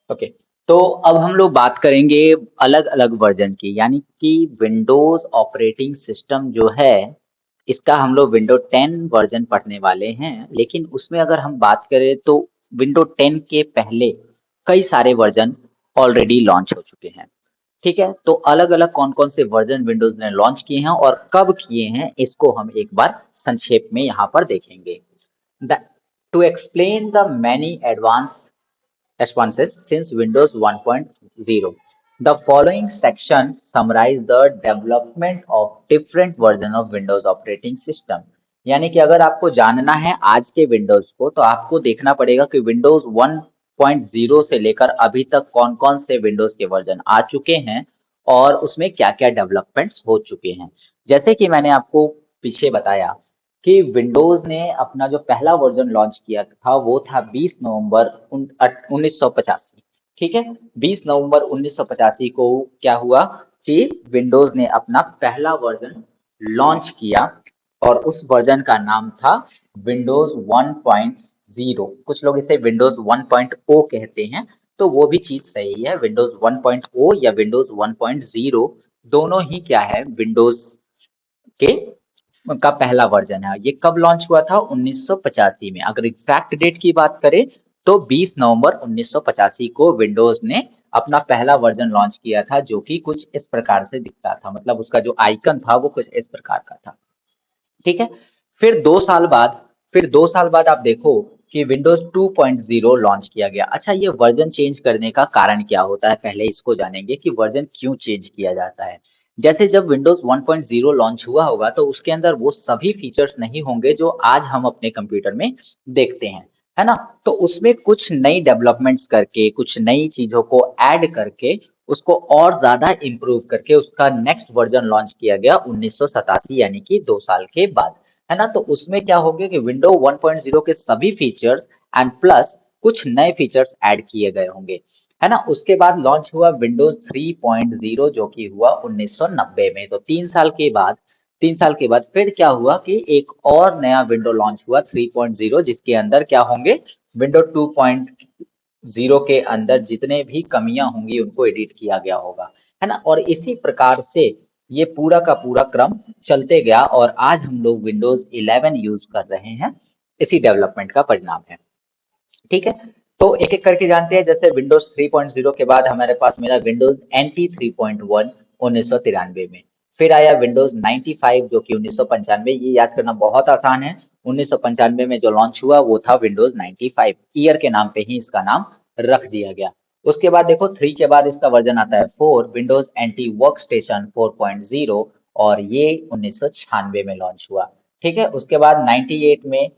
Okay. तो अब हम लोग बात करेंगे अलग अलग वर्जन की, यानी कि विंडोज ऑपरेटिंग सिस्टम जो है इसका हम लोग विंडो 10 वर्जन पढ़ने वाले हैं। लेकिन उसमें अगर हम बात करें तो विंडो 10 के पहले कई सारे वर्जन ऑलरेडी लॉन्च हो चुके हैं। ठीक है, तो अलग अलग कौन कौन से वर्जन विंडोज ने लॉन्च किए हैं और कब किए हैं इसको हम एक बार संक्षेप में यहाँ पर देखेंगे। To explain the many advance responses since Windows 1.0. The following section summarize the development of different version of Windows operating system. यानी कि अगर आपको जानना है आज के विंडोज को तो आपको देखना पड़ेगा कि विंडोज 1.0 से लेकर अभी तक कौन कौन से विंडोज के वर्जन आ चुके हैं और उसमें क्या क्या डेवलपमेंट्स हो चुके हैं। जैसे कि मैंने आपको पीछे बताया कि विंडोज ने अपना जो पहला वर्जन लॉन्च किया था वो था 20 नवंबर 1985। ठीक है, 20 नवंबर 1985 को क्या हुआ कि विंडोज ने अपना पहला वर्जन लॉन्च किया और उस वर्जन का नाम था विंडोज 1.0। कुछ लोग इसे विंडोज 1.0 कहते हैं, तो वो भी चीज सही है। विंडोज 1.0 या विंडोज 1.0 दोनों ही क्या है, विंडोज के का पहला वर्जन है। ये कब लॉन्च हुआ था? 1985 में। अगर एग्जैक्ट डेट की बात करें तो 20 नवंबर 1985 को विंडोज ने अपना पहला वर्जन लॉन्च किया था, जो कि कुछ इस प्रकार से दिखता था। मतलब उसका जो आइकन था वो कुछ इस प्रकार का था। ठीक है, फिर 2 साल बाद फिर 2 साल बाद आप देखो कि विंडोज 2.0 लॉन्च किया गया। अच्छा, ये वर्जन चेंज करने का कारण क्या होता है, पहले इसको जानेंगे कि वर्जन क्यों चेंज किया जाता है। जैसे जब विंडोज 1.0 लॉन्च हुआ होगा तो उसके अंदर वो सभी फीचर्स नहीं होंगे जो आज हम अपने कंप्यूटर में देखते हैं, है ना? तो उसमें कुछ नई डेवलपमेंट्स करके, कुछ नई चीजों को ऐड करके, उसको और ज्यादा इम्प्रूव करके उसका नेक्स्ट वर्जन लॉन्च किया गया 1987, यानी कि 2 साल के बाद, है ना? तो उसमें क्या हो गया कि विंडो 1.0 के सभी फीचर्स एंड प्लस कुछ नए फीचर्स ऐड किए गए होंगे, है ना? उसके बाद लॉन्च हुआ विंडोज 3.0 जो कि हुआ 1990 में। तो 3 साल के बाद फिर क्या हुआ कि एक और नया विंडो लॉन्च हुआ 3.0, जिसके अंदर क्या होंगे, विंडो 2.0 के अंदर जितने भी कमियां होंगी उनको एडिट किया गया होगा, है ना? और इसी प्रकार से ये पूरा का पूरा क्रम चलते गया और आज हम लोग विंडोज 11 यूज कर रहे हैं। इसी डेवलपमेंट का परिणाम है। ठीक है, तो एक एक करके जानते हैं। जैसे विंडोज 3.0 के बाद हमारे पास मिला विंडोज एनटी 3.1 1993 में। फिर आया विंडोज 95 जो कि 1995, ये याद करना बहुत आसान है। 1995 में जो लॉन्च हुआ वो था विंडोज 95, ईयर के नाम पे ही इसका नाम रख दिया गया। उसके बाद देखो 3 के बाद इसका वर्जन आता है 4, विंडोज एंटी वर्क स्टेशन 4.0, और ये 1996 में लॉन्च हुआ। ठीक है, उसके बाद 98 में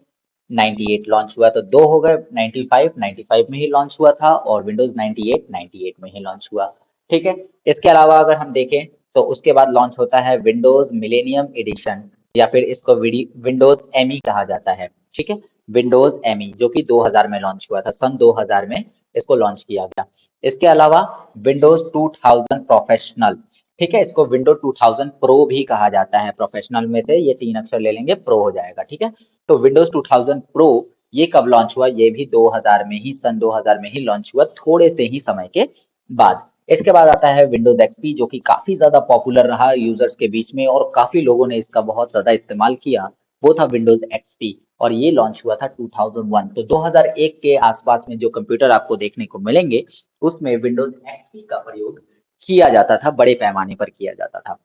98 लॉन्च हुआ तो दो हो गए, 95 में ही लॉन्च हुआ था और विंडोज 98 में ही लॉन्च हुआ। ठीक है, इसके अलावा अगर हम देखें तो उसके बाद लॉन्च होता है विंडोज मिलेनियम एडिशन, या फिर इसको विंडोज एमई कहा जाता है। ठीक है, विंडोज एमई जो कि 2000 में लॉन्च हुआ था, सन 2000 में इसको लॉन्च किया गया। इसके अलावा विंडोज 2000 प्रोफेशनल, ठीक है, इसको विंडो 2000 प्रो भी कहा जाता है। प्रोफेशनल में से ये 3 अक्षर ले लेंगे, प्रो हो जाएगा। ठीक है, तो विंडोज 2000 प्रो ये कब लॉन्च हुआ? ये भी 2000 में ही, सन 2000 में ही लॉन्च हुआ, थोड़े से ही समय के बाद। इसके बाद आता है विंडोज एक्सपी जो कि काफी ज्यादा पॉपुलर रहा यूजर्स के बीच में और काफी लोगों ने इसका बहुत ज्यादा इस्तेमाल किया। वो था विंडोज एक्सपी और ये लॉन्च हुआ था 2001। तो 2001 के आसपास में जो कंप्यूटर आपको देखने को मिलेंगे उसमें विंडोज एक्सपी का प्रयोग किया जाता था, बड़े पैमाने पर किया जाता था।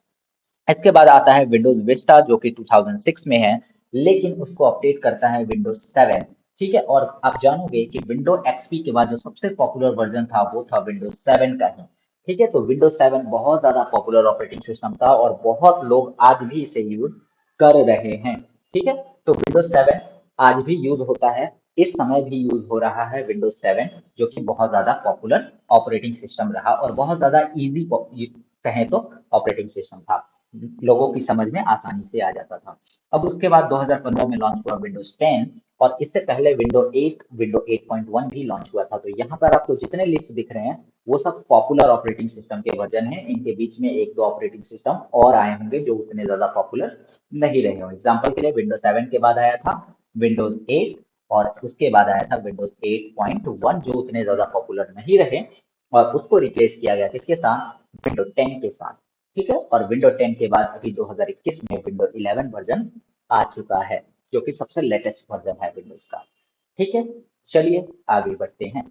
इसके बाद आता है विंडोज विस्टा जो कि 2006 में है, लेकिन उसको अपडेट करता है विंडोज 7। ठीक है, और आप जानोगे कि विंडो एक्सपी के बाद जो सबसे पॉपुलर वर्जन था वो था विंडोज 7 का ही। ठीक है, तो विंडोज 7 बहुत ज्यादा पॉपुलर ऑपरेटिंग सिस्टम था और बहुत लोग आज भी इसे यूज कर रहे हैं। ठीक है, तो विंडोज 7 आज भी यूज होता है, इस समय भी यूज हो रहा है विंडोज 7, जो कि बहुत ज्यादा पॉपुलर ऑपरेटिंग सिस्टम रहा और बहुत ज्यादा इजी कहें तो ऑपरेटिंग सिस्टम था, लोगों की समझ में आसानी से आ जाता था। अब उसके बाद 2015 में लॉन्च हुआ विंडोज 10 और इससे पहले विंडो 8.1 भी लॉन्च हुआ था। तो यहाँ पर आपको जितने लिस्ट दिख रहे हैं वो सब पॉपुलर ऑपरेटिंग सिस्टम के वर्जन हैं। इनके बीच में एक दो ऑपरेटिंग सिस्टम और आए होंगे जो उतने ज्यादा पॉपुलर नहीं रहे हो। एग्जाम्पल के लिए विंडोज 7 के बाद आया था विंडोज 8 और उसके बाद आया था विंडोज 8.1 जो उतने ज्यादा पॉपुलर नहीं रहे और उसको रिप्लेस किया गया किसके साथ, विंडो 10 के साथ। ठीक है, और विंडो 10 के बाद अभी 2021 में विंडो 11 वर्जन आ चुका है जो कि सबसे लेटेस्ट वर्जन है विंडोज का। ठीक है, चलिए आगे बढ़ते हैं।